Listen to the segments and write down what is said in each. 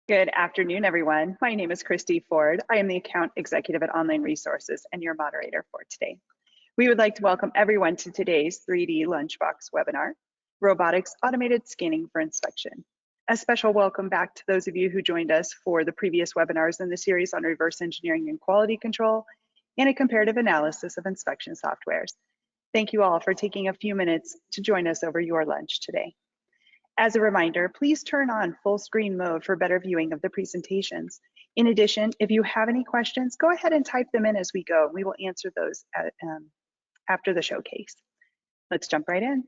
Good afternoon, everyone. My name is Christy Ford. I am the Account Executive at Online Resources and your moderator for today. We would like to welcome everyone to today's 3D Lunchbox webinar, Robotics Automated Scanning for Inspection. A special welcome back to those of you who joined us for the previous webinars in the series on reverse engineering and quality control and a comparative analysis of inspection softwares. Thank you all for taking a few minutes to join us over your lunch today. As a reminder, please turn on full screen mode for better viewing of the presentations. In addition, if you have any questions, go ahead and type them in as we go. We will answer those after the showcase. Let's jump right in.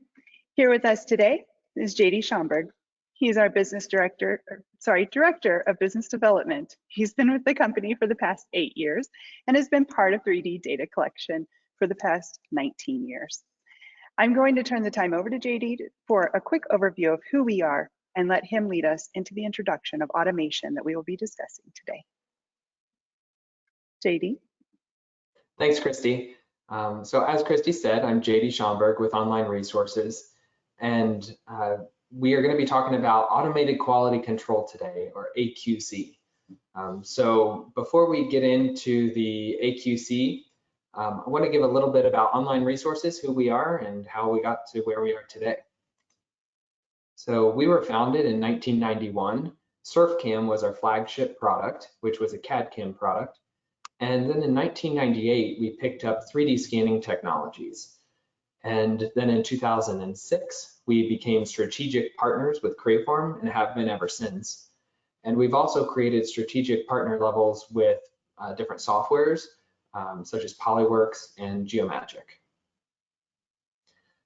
Here with us today is JD Schomburg. He's our Director of Business Development. He's been with the company for the past 8 years and has been part of 3D data collection for the past 19 years. I'm going to turn the time over to JD for a quick overview of who we are and let him lead us into the introduction of automation that we will be discussing today. JD. Thanks, Christy. So as Christy said, I'm JD Schomburg with Online Resources, and we are going to be talking about automated quality control today, or AQC. So before we get into the AQC, I want to give a little bit about Online Resources, who we are, and how we got to where we are today. So we were founded in 1991. SurfCam was our flagship product, which was a CAD/CAM product. And then in 1998, we picked up 3D scanning technologies. And then in 2006, we became strategic partners with Creaform and have been ever since. And we've also created strategic partner levels with different softwares, such as Polyworks and Geomagic.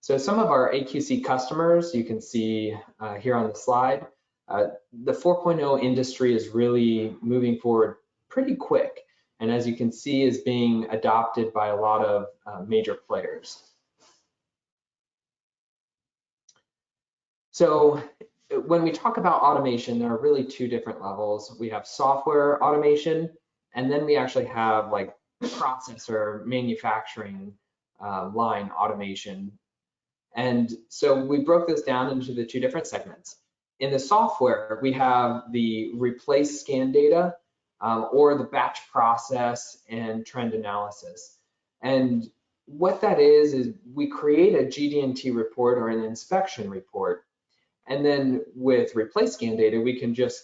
So some of our AQC customers, you can see here on the slide, the 4.0 industry is really moving forward pretty quick. And as you can see, is being adopted by a lot of major players. So when we talk about automation, there are really two different levels. We have software automation, and then we actually have like processor manufacturing line automation. And so we broke this down into the two different segments. In the software, we have the replace scan data or the batch process and trend analysis. And what that is we create a GD&T report or an inspection report. And then with replace scan data, we can just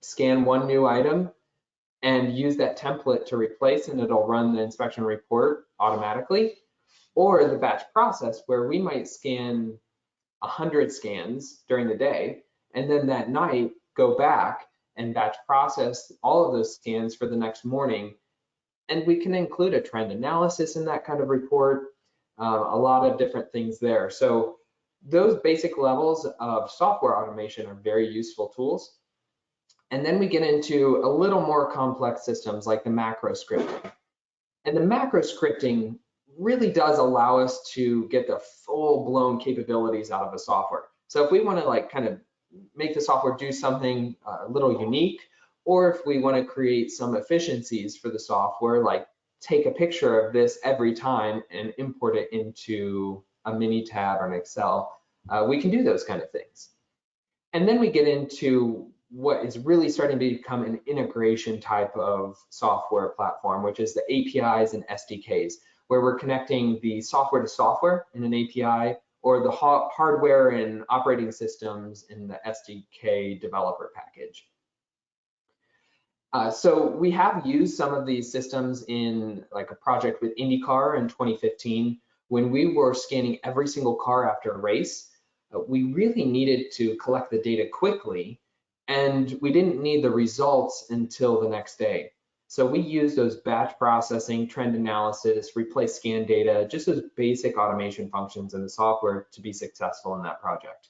scan one new item and use that template to replace, and it'll run the inspection report automatically. Or the batch process, where we might scan 100 scans during the day, and then that night go back and batch process all of those scans for the next morning. And we can include a trend analysis in that kind of report, a lot of different things there. So those basic levels of software automation are very useful tools. And then we get into a little more complex systems like the macro scripting. And the macro scripting really does allow us to get the full-blown capabilities out of a software. So if we want to like kind of make the software do something a little unique, or if we want to create some efficiencies for the software, like take a picture of this every time and import it into a mini tab or an Excel, we can do those kind of things. And then we get into what is really starting to become an integration type of software platform, which is the APIs and SDKs, where we're connecting the software to software in an API, or the hardware and operating systems in the SDK developer package. So we have used some of these systems in like a project with IndyCar in 2015, when we were scanning every single car after a race. We really needed to collect the data quickly, and we didn't need the results until the next day. So we use those batch processing, trend analysis, replace scan data, just those basic automation functions in the software to be successful in that project.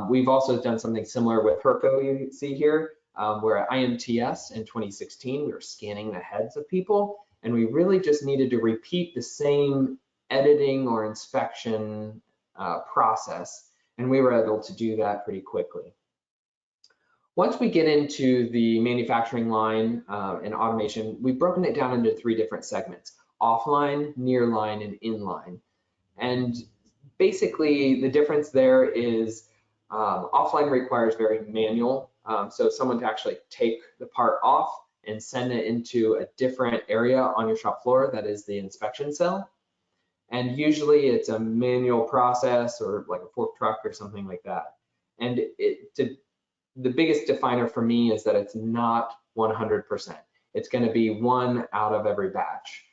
We've also done something similar with Herco, you see here, where at IMTS in 2016, we were scanning the heads of people, and we really just needed to repeat the same editing or inspection process, and we were able to do that pretty quickly. Once we get into the manufacturing line and automation, we've broken it down into 3 different segments: offline, nearline, and inline. And basically the difference there is offline requires very manual So someone to actually take the part off and send it into a different area on your shop floor, that is the inspection cell. And usually it's a manual process or like a fork truck or something like that. And the biggest definer for me is that it's not 100%. It's going to be 1 out of every batch.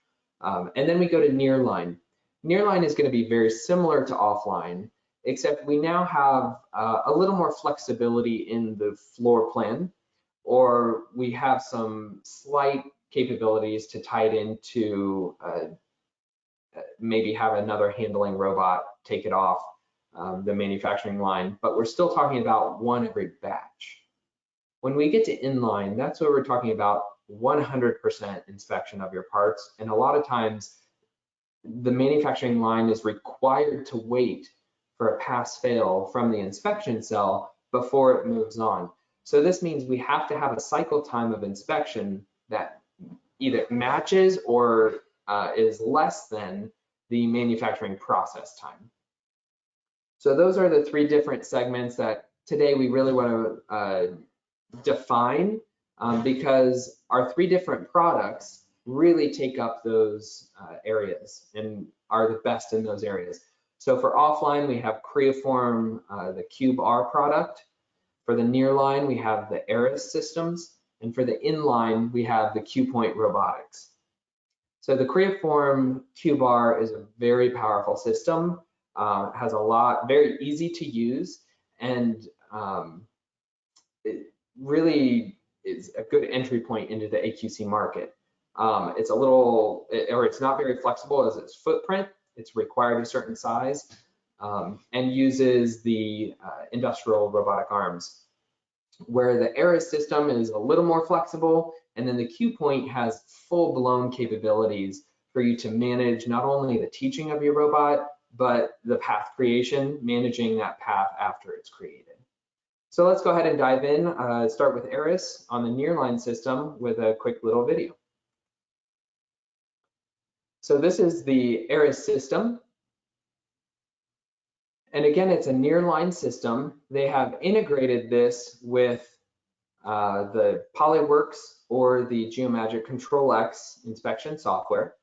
And then we go to nearline. Nearline is going to be very similar to offline, except we now have a little more flexibility in the floor plan, or we have some slight capabilities to tie it into maybe have another handling robot take it off the manufacturing line, but we're still talking about 1 every batch. When we get to inline, that's where we're talking about 100% inspection of your parts, and a lot of times the manufacturing line is required to wait for a pass-fail from the inspection cell before it moves on. So this means we have to have a cycle time of inspection that either matches or is less than the manufacturing process time. So those are the 3 different segments that today we really want to define because our 3 different products really take up those areas and are the best in those areas. So for offline, we have Creaform, the Cube R product. For the nearline, we have the ARIS systems. And for the inline, we have the QPoint Robotics. So the Creaform Cube R is a very powerful system, has a lot, very easy to use, and it really is a good entry point into the AQC market. It's a little, or it's not very flexible as its footprint. It's required a certain size and uses the industrial robotic arms, where the ARIS system is a little more flexible, and then the QPoint has full-blown capabilities for you to manage not only the teaching of your robot, but the path creation, managing that path after it's created. So let's go ahead and dive in, start with ARIS on the nearline system with a quick little video. So this is the ARIS system. And again, it's a nearline system. They have integrated this with the Polyworks or the Geomagic Control X inspection software.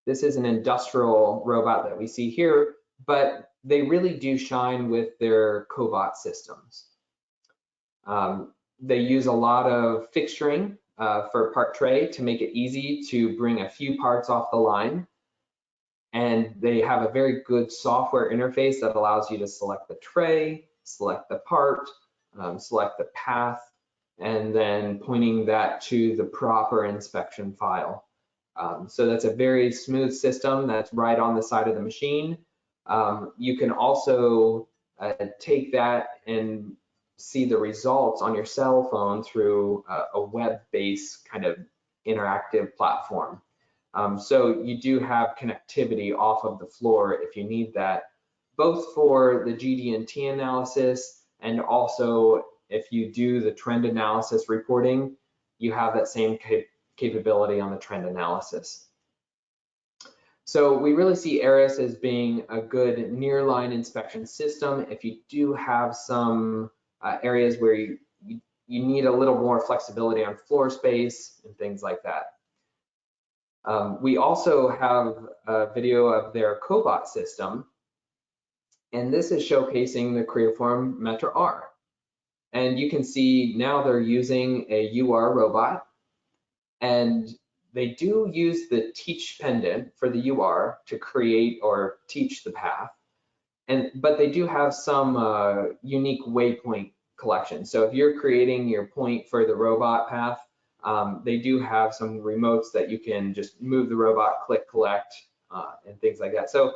This is an industrial robot that we see here, but they really do shine with their cobot systems. They use a lot of fixturing for part tray to make it easy to bring a few parts off the line. And they have a very good software interface that allows you to select the tray, select the part, select the path, and then pointing that to the proper inspection file. So that's a very smooth system that's right on the side of the machine. You can also take that and see the results on your cell phone through a web-based kind of interactive platform. So you do have connectivity off of the floor if you need that, both for the GD&T analysis and also if you do the trend analysis reporting, you have that same capability on the trend analysis. So we really see ARIS as being a good nearline inspection system if you do have some areas where you need a little more flexibility on floor space and things like that. We also have a video of their cobot system, and this is showcasing the Creaform Metra R. And you can see now they're using a UR robot, and they do use the teach pendant for the UR to create or teach the path. But they do have some unique waypoint collection. So if you're creating your point for the robot path, they do have some remotes that you can just move the robot, click, collect, and things like that. So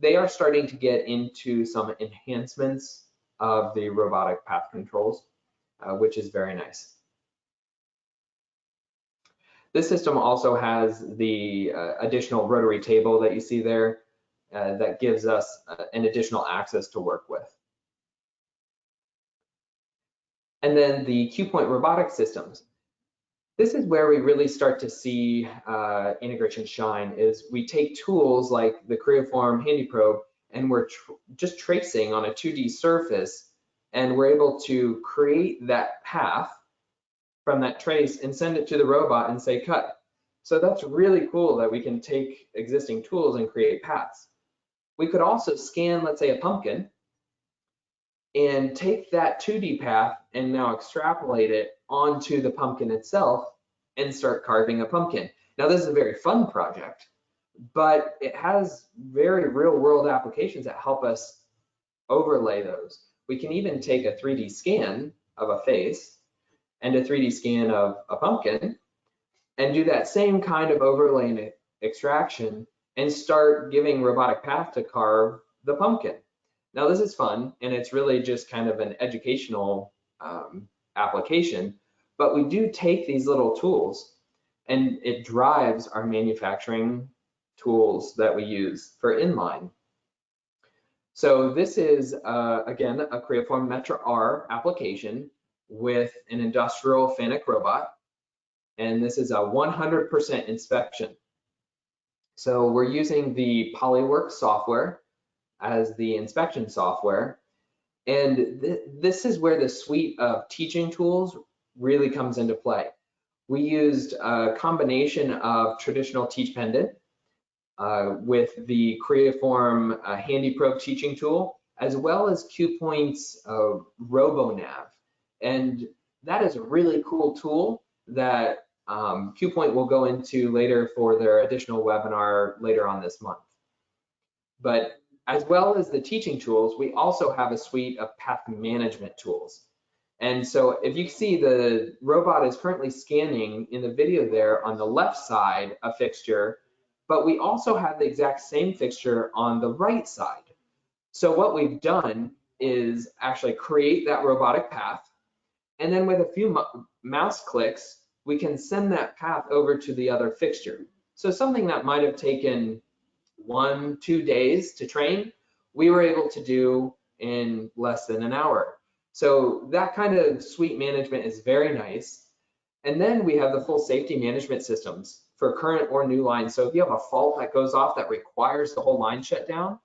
they are starting to get into some enhancements of the robotic path controls, which is very nice. This system also has the additional rotary table that you see there that gives us an additional access to work with. And then the QPoint robotic systems. This is where we really start to see integration shine, is we take tools like the Creaform Handy Probe and we're just tracing on a 2D surface and we're able to create that path from that trace and send it to the robot and say cut. So that's really cool that we can take existing tools and create paths. We could also scan, let's say, a pumpkin and take that 2D path and now extrapolate it onto the pumpkin itself and start carving a pumpkin. Now, this is a very fun project, but it has very real world applications that help us overlay those. We can even take a 3D scan of a face and a 3D scan of a pumpkin and do that same kind of overlay and extraction and start giving robotic path to carve the pumpkin. Now, this is fun, and it's really just kind of an educational application, but we do take these little tools and it drives our manufacturing tools that we use for inline. So this is, again, a Creaform Metra R application with an industrial FANUC robot, and this is a 100% inspection. So we're using the Polyworks software as the inspection software, and this is where the suite of teaching tools really comes into play. We used a combination of traditional Teach Pendant with the Creaform HandyProbe teaching tool, as well as QPoint's RoboNav. And that is a really cool tool that QPoint will go into later for their additional webinar later on this month. But as well as the teaching tools, we also have a suite of path management tools. And so if you see, the robot is currently scanning in the video there on the left side a fixture, but we also have the exact same fixture on the right side. So what we've done is actually create that robotic path, and then with a few mouse clicks, we can send that path over to the other fixture. So something that might have taken 1-2 days to train, we were able to do in less than an hour. So that kind of suite management is very nice. And then we have the full safety management systems for current or new lines. So if you have a fault that goes off that requires the whole line shut down,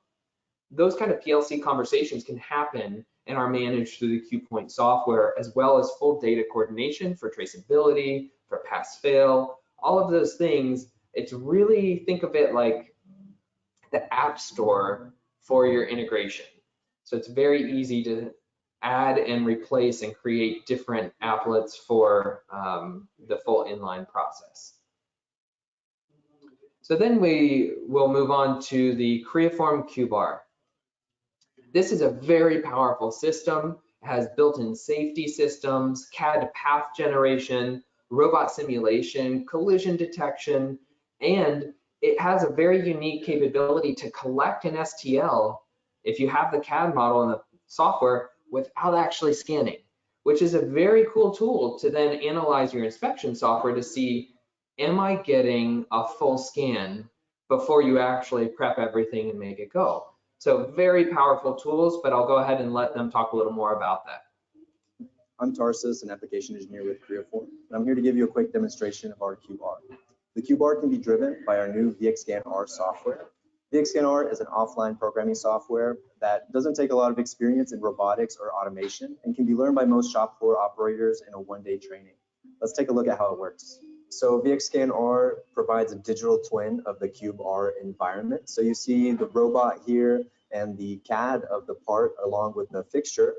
those kind of PLC conversations can happen and are managed through the QPoint software, as well as full data coordination for traceability, for pass fail, all of those things. It's really, think of it like the app store for your integration. So it's very easy to add and replace and create different applets for the full inline process. So then we will move on to the Creaform QBar. This is a very powerful system. It has built-in safety systems, CAD path generation, robot simulation, collision detection, and it has a very unique capability to collect an STL if you have the CAD model in the software without actually scanning, which is a very cool tool to then analyze your inspection software to see, am I getting a full scan before you actually prep everything and make it go? So very powerful tools, but I'll go ahead and let them talk a little more about that. I'm Tarsus, an application engineer with Creaform, and I'm here to give you a quick demonstration of our QBar. The QBar can be driven by our new VxScanR software. VxScanR is an offline programming software that doesn't take a lot of experience in robotics or automation and can be learned by most shop floor operators in a one-day training. Let's take a look at how it works. So VxScanR provides a digital twin of the QBar environment. So you see the robot here and the CAD of the part along with the fixture.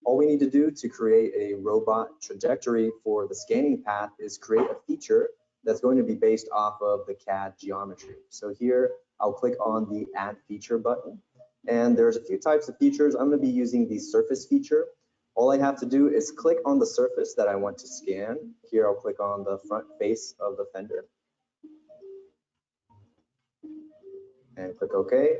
All we need to do to create a robot trajectory for the scanning path is create a feature that's going to be based off of the CAD geometry. So here I'll click on the Add Feature button, and there's a few types of features. I'm going to be using the surface feature. All I have to do is click on the surface that I want to scan. Here I'll click on the front face of the fender and click OK.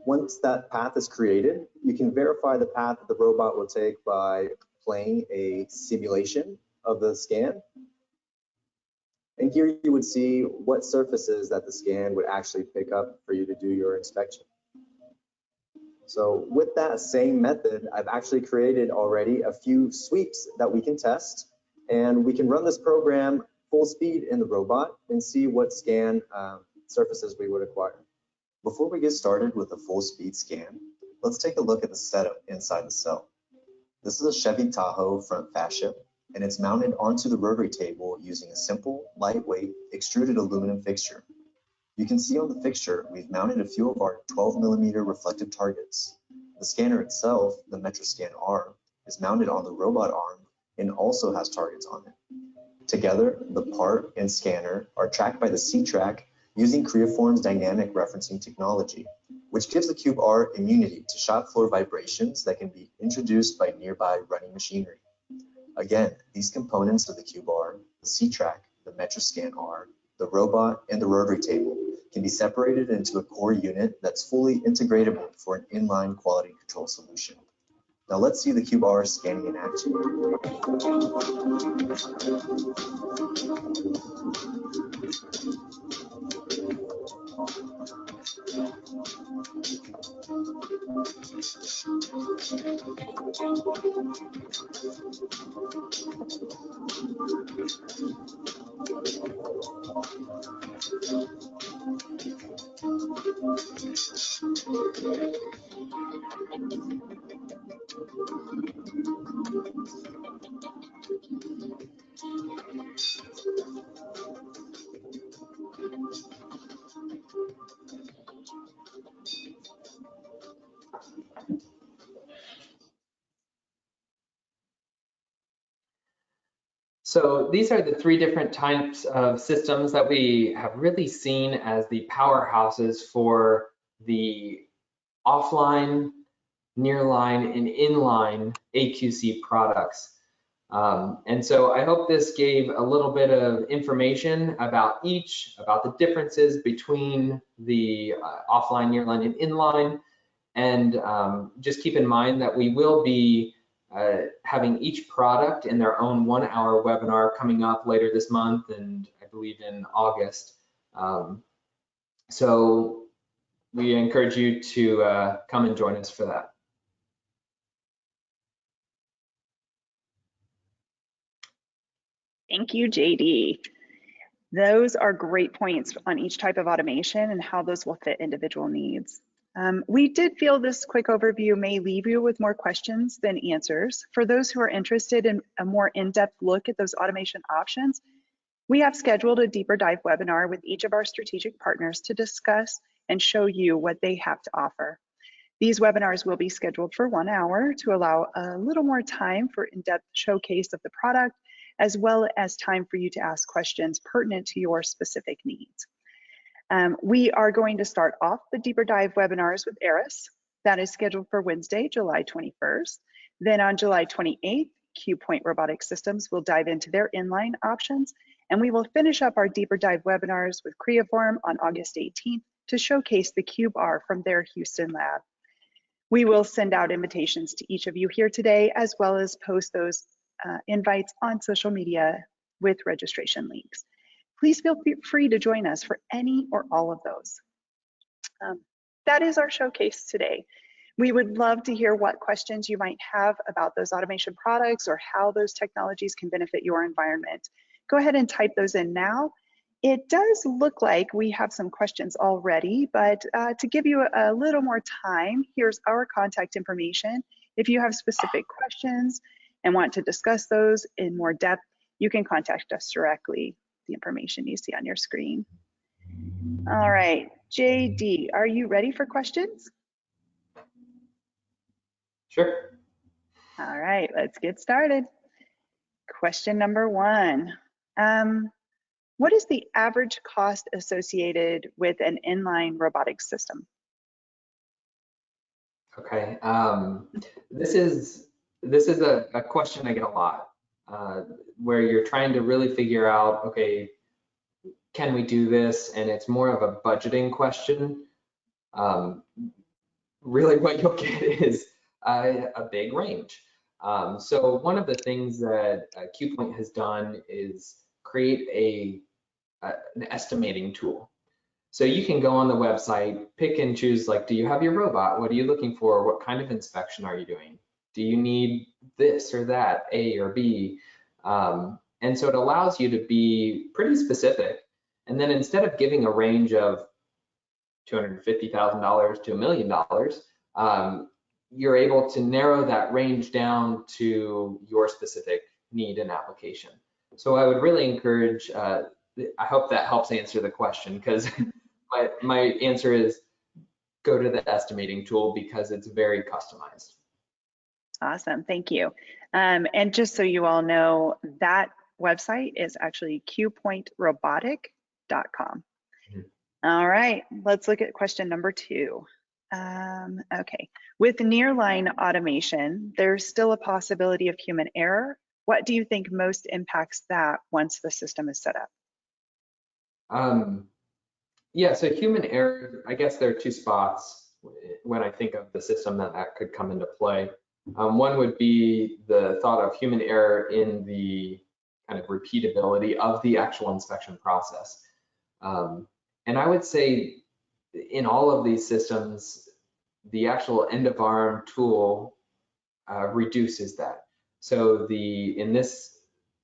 Once that path is created, you can verify the path that the robot will take by playing a simulation of the scan. And here you would see what surfaces that the scan would actually pick up for you to do your inspection. So with that same method, I've actually created already a few sweeps that we can test, and we can run this program full speed in the robot and see what scan surfaces we would acquire. Before we get started with the full speed scan, let's take a look at the setup inside the cell. This is a Chevy Tahoe front fascia, and it's mounted onto the rotary table using a simple, lightweight, extruded aluminum fixture. You can see on the fixture, we've mounted a few of our 12mm reflective targets. The scanner itself, the MetroScan R, is mounted on the robot arm and also has targets on it. Together, the part and scanner are tracked by the C-Track using Creaform's dynamic referencing technology, which gives the Cube R immunity to shop floor vibrations that can be introduced by nearby running machinery. Again, these components of the Cube R, the C-Track, the MetroScan R, the robot, and the rotary table can be separated into a core unit that's fully integratable for an inline quality control solution. Now let's see the Cube R scanning in action. So these are the three different types of systems that we have really seen as the powerhouses for the offline, nearline, and inline AQC products. And so I hope this gave a little bit of information about each, about the differences between the offline, nearline, and inline. And just keep in mind that we will be having each product in their own 1-hour webinar coming up later this month, and I believe in August. So we encourage you to come and join us for that. Thank you, JD. Those are great points on each type of automation and how those will fit individual needs. We did feel this quick overview may leave you with more questions than answers. For those who are interested in a more in-depth look at those automation options, we have scheduled a deeper dive webinar with each of our strategic partners to discuss and show you what they have to offer. These webinars will be scheduled for 1 hour to allow a little more time for in-depth showcase of the product, as well as time for you to ask questions pertinent to your specific needs. We are going to start off the deeper dive webinars with ARIS. That is scheduled for Wednesday, July 21st. Then on July 28th, QPoint Robotic Systems will dive into their inline options, and we will finish up our deeper dive webinars with Creaform on August 18th to showcase the Cube R from their Houston lab. We will send out invitations to each of you here today, as well as post those invites on social media with registration links. Please feel free to join us for any or all of those. That is our showcase today. We would love to hear what questions you might have about those automation products or how those technologies can benefit your environment. Go ahead and type those in now. It does look like we have some questions already, but to give you a little more time, here's our contact information. If you have specific questions and want to discuss those in more depth, you can contact us directly. The information you see on your screen. All right, JD, are you ready for questions? Sure. All right, let's get started. Question number 1. What is the average cost associated with an inline robotics system? Okay, this is a question I get a lot, where you're trying to really figure out, okay, can we do this? And it's more of a budgeting question. Really what you'll get is a big range. So one of the things that QPoint has done is create an estimating tool. So you can go on the website, pick and choose, like, do you have your robot? What are you looking for? What kind of inspection are you doing? Do you need this or that, A or B? And so it allows you to be pretty specific. And then instead of giving a range of $250,000 to $1 million, you're able to narrow that range down to your specific need and application. So I would really encourage, I hope that helps answer the question, because my answer is go to the estimating tool because it's very customized. Awesome, thank you. And just so you all know, that website is actually QPointRobotic.com. All right, let's look at question number 2. Okay, with nearline automation, there's still a possibility of human error. What do you think most impacts that once the system is set up? Yeah, so human error, I guess there are 2 spots when I think of the system that could come into play. One would be the thought of human error in the kind of repeatability of the actual inspection process. And I would say in all of these systems, the actual end of arm tool reduces that. So in this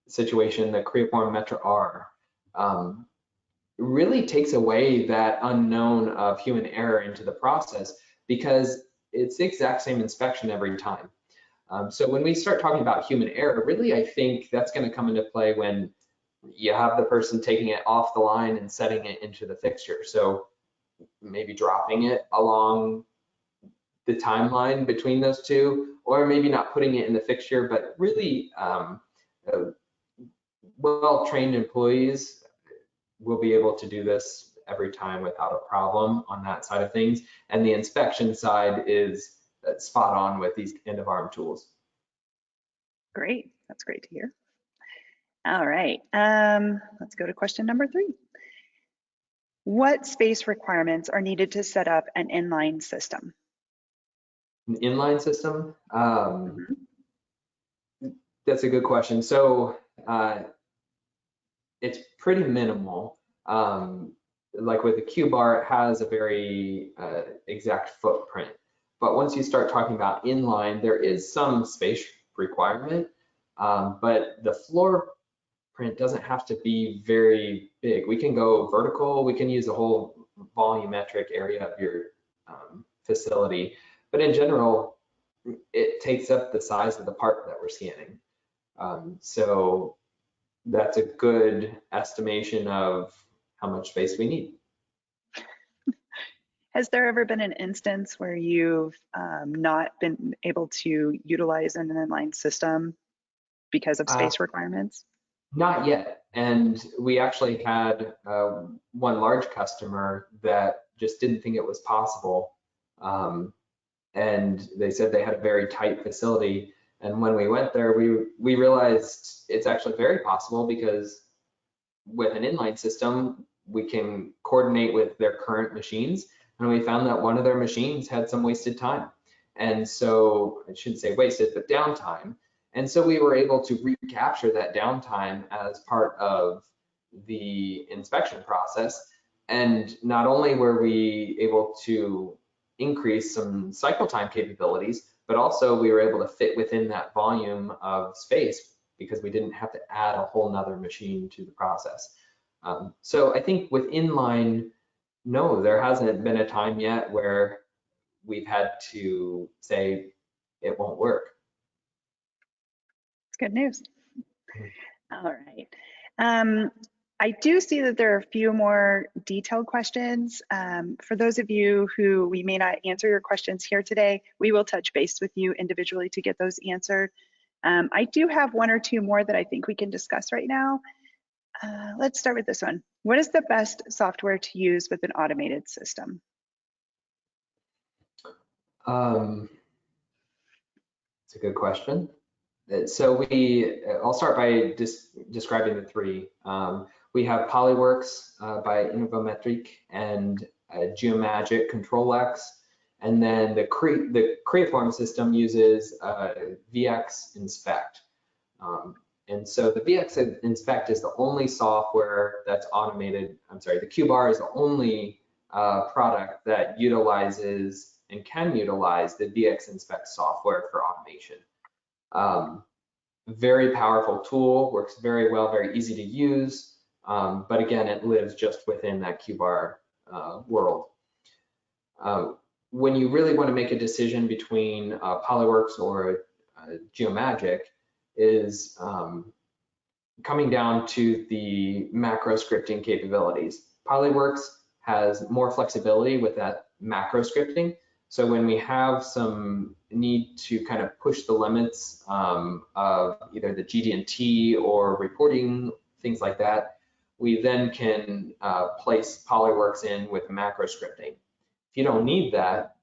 situation, the Creaform Metra R really takes away that unknown of human error into the process, because it's the exact same inspection every time. So when we start talking about human error, really, I think that's going to come into play when you have the person taking it off the line and setting it into the fixture. So maybe dropping it along the timeline between those two, or maybe not putting it in the fixture, but really well-trained employees will be able to do this every time without a problem on that side of things. And the inspection side is spot on with these end of arm tools. Great, that's great to hear. All right, let's go to question number 3. What space requirements are needed to set up an inline system? An inline system? That's a good question. So it's pretty minimal. Like with the Q-bar, it has a very exact footprint. But once you start talking about inline, there is some space requirement, but the floor print doesn't have to be very big. We can go vertical. We can use the whole volumetric area of your facility. But in general, it takes up the size of the part that we're scanning. So that's a good estimation of how much space we need. Has there ever been an instance where you've not been able to utilize an inline system because of space requirements? Not yet. And we actually had one large customer that just didn't think it was possible. And they said they had a very tight facility. And when we went there, we realized it's actually very possible, because with an inline system, we can coordinate with their current machines. And we found that one of their machines had some wasted time. And so, I shouldn't say wasted, but downtime. And so we were able to recapture that downtime as part of the inspection process. And not only were we able to increase some cycle time capabilities, but also we were able to fit within that volume of space because we didn't have to add a whole nother machine to the process. So I think with inline, no, there hasn't been a time yet where we've had to say it won't work. It's good news. All right. I do see that there are a few more detailed questions. For those of you who we may not answer your questions here today, we will touch base with you individually to get those answered. I do have 1 or 2 more that I think we can discuss right now. Let's start with this one. What is the best software to use with an automated system? It's a good question. So I'll start by describing the 3. We have Polyworks by Innovometric and Geomagic ControlX, and then the Creaform system uses VX Inspect. And so the VX Inspect is the only software that's automated. I'm sorry, the Q-bar is the only product that utilizes and can utilize the VX Inspect software for automation. Very powerful tool, works very well, very easy to use. But again, it lives just within that Q-bar world. when you really want to make a decision between Polyworks or Geomagic is coming down to the macro scripting capabilities. Polyworks has more flexibility with that macro scripting. So when we have some need to kind of push the limits of either the GD&T or reporting, things like that, we then can place Polyworks in with macro scripting. If you don't need that,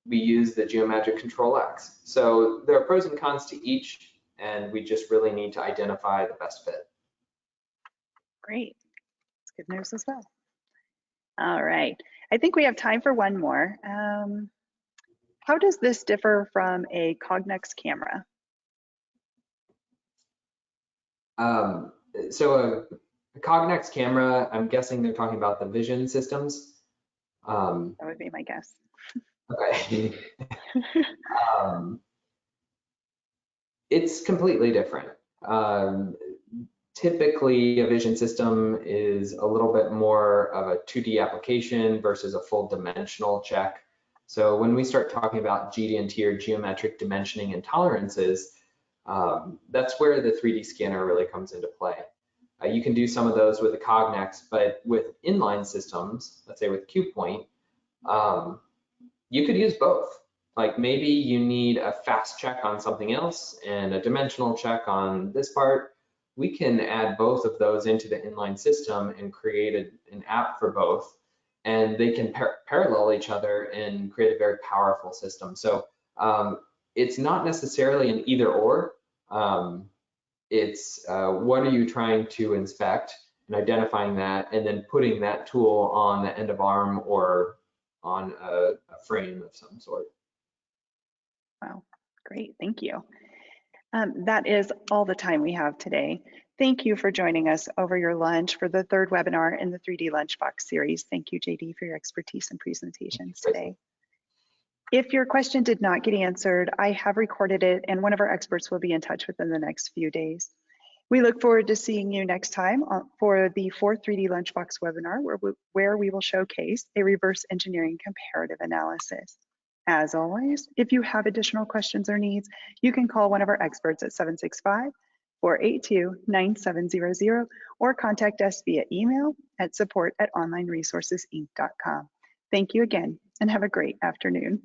we use the Geomagic Control X. So there are pros and cons to each, and we just really need to identify the best fit. Great. That's good news as well. All right. I think we have time for one more. How does this differ from a Cognex camera? So a Cognex camera, I'm guessing they're talking about the vision systems. That would be my guess. Okay. It's completely different. Typically, a vision system is a little bit more of a 2D application versus a full dimensional check. So when we start talking about GD&T or geometric dimensioning and tolerances, that's where the 3D scanner really comes into play. You can do some of those with a Cognex, but with inline systems, let's say with QPoint, you could use both. Like maybe you need a fast check on something else and a dimensional check on this part. We can add both of those into the inline system and create an app for both, and they can parallel each other and create a very powerful system. So it's not necessarily an either or. It's what are you trying to inspect and identifying that, and then putting that tool on the end of arm or on a frame of some sort. Wow, great, thank you. That is all the time we have today. Thank you for joining us over your lunch for the third webinar in the 3D Lunchbox series. Thank you, JD, for your expertise and presentations today. If your question did not get answered, I have recorded it and one of our experts will be in touch within the next few days. We look forward to seeing you next time for the fourth 3D Lunchbox webinar where we will showcase a reverse engineering comparative analysis. As always, if you have additional questions or needs, you can call one of our experts at 765-482-9700 or contact us via email at support@onlineresourcesinc.com. Thank you again and have a great afternoon.